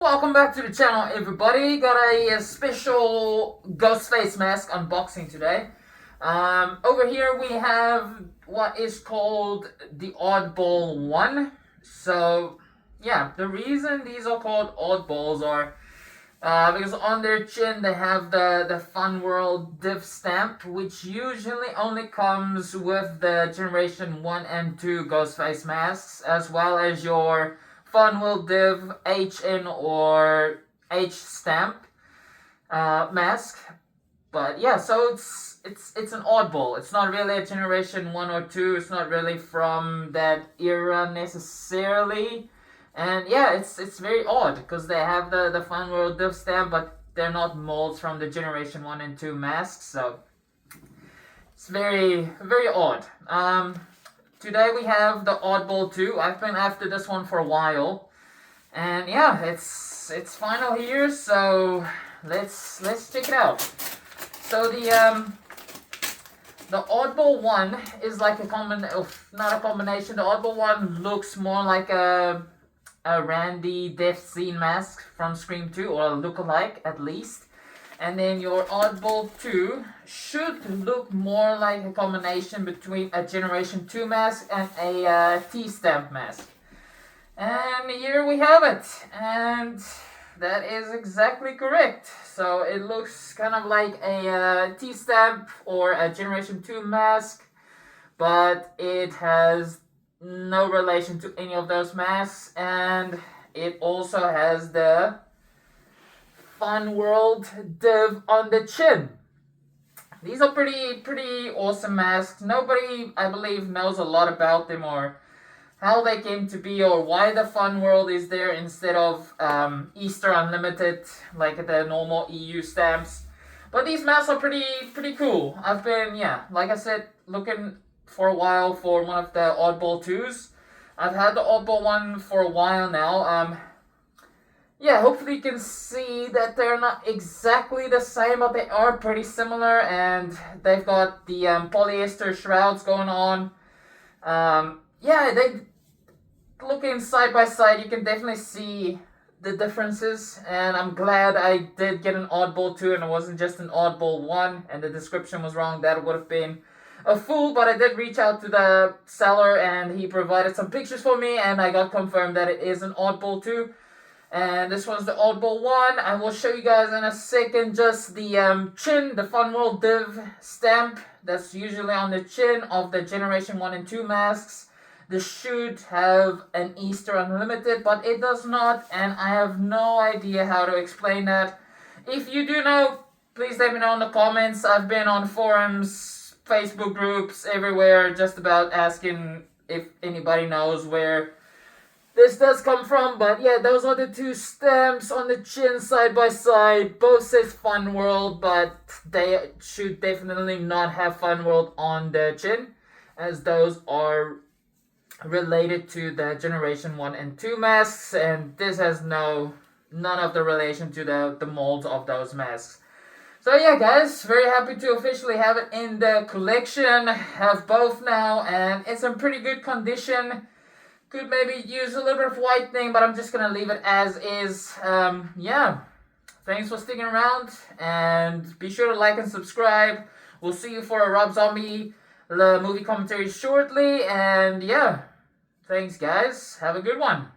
Welcome back to the channel, everybody. Got a special Ghostface Mask unboxing today. Over here we have what is called the Oddball 1. So, yeah, the reason these are called Oddballs are because on their chin they have the Fun World div stamp, which usually only comes with the Generation 1 and 2 Ghostface Masks, as well as your Fun World div HN or H stamp mask. But yeah, so it's an oddball. It's not really a Generation 1 or 2. It's not really from that era necessarily. And yeah, it's very odd because they have the Fun World div stamp, but they're not molds from the Generation 1 and 2 masks, so it's very, very odd. Today we have the Oddball 2. I've been after this one for a while. And yeah, it's final here, so let's check it out. So the Oddball 1 is like a not a combination. The Oddball 1 looks more like a Randy Death Scene mask from Scream 2, or a look-alike at least. And then your Oddball 2 should look more like a combination between a Generation 2 mask and a T-stamp mask. And here we have it. And that is exactly correct. So it looks kind of like a T-stamp or a Generation 2 mask, but it has no relation to any of those masks, and it also has the Fun World div on the chin. These are pretty awesome masks. Nobody, I believe, knows a lot about them or how they came to be or why the Fun World is there instead of Easter Unlimited like the normal EU stamps. But these masks are pretty cool. I've been, yeah, like I said, looking for a while for one of the Oddball 2s. I've had the Oddball 1 for a while now. Yeah, hopefully you can see that they're not exactly the same, but they are pretty similar, and they've got the polyester shrouds going on. Yeah, they looking side by side, you can definitely see the differences, and I'm glad I did get an Oddball 2 and it wasn't just an Oddball 1, and the description was wrong. That would have been a fool, but I did reach out to the seller and he provided some pictures for me, and I got confirmed that it is an Oddball 2. And this one's the Oddball 1. I will show you guys in a second just the chin, the Fun World div stamp that's usually on the chin of the Generation 1 and 2 masks. This should have an Easter Unlimited, but it does not, and I have no idea how to explain that. If you do know, please let me know in the comments. I've been on forums, Facebook groups, everywhere, just about asking if anybody knows where this does come from. But yeah, those are the two stamps on the chin side by side. Both says Fun World, but they should definitely not have Fun World on the chin, as those are related to the Generation 1 and 2 masks, and this has none of the relation to the molds of those masks. So yeah, guys, very happy to officially have it in the collection. Have both now, and it's in pretty good condition. Could maybe use a little bit of whitening, but I'm just gonna leave it as is. Yeah, thanks for sticking around, and be sure to like and subscribe. We'll see you for a Rob Zombie movie commentary shortly, and yeah, thanks guys, have a good one.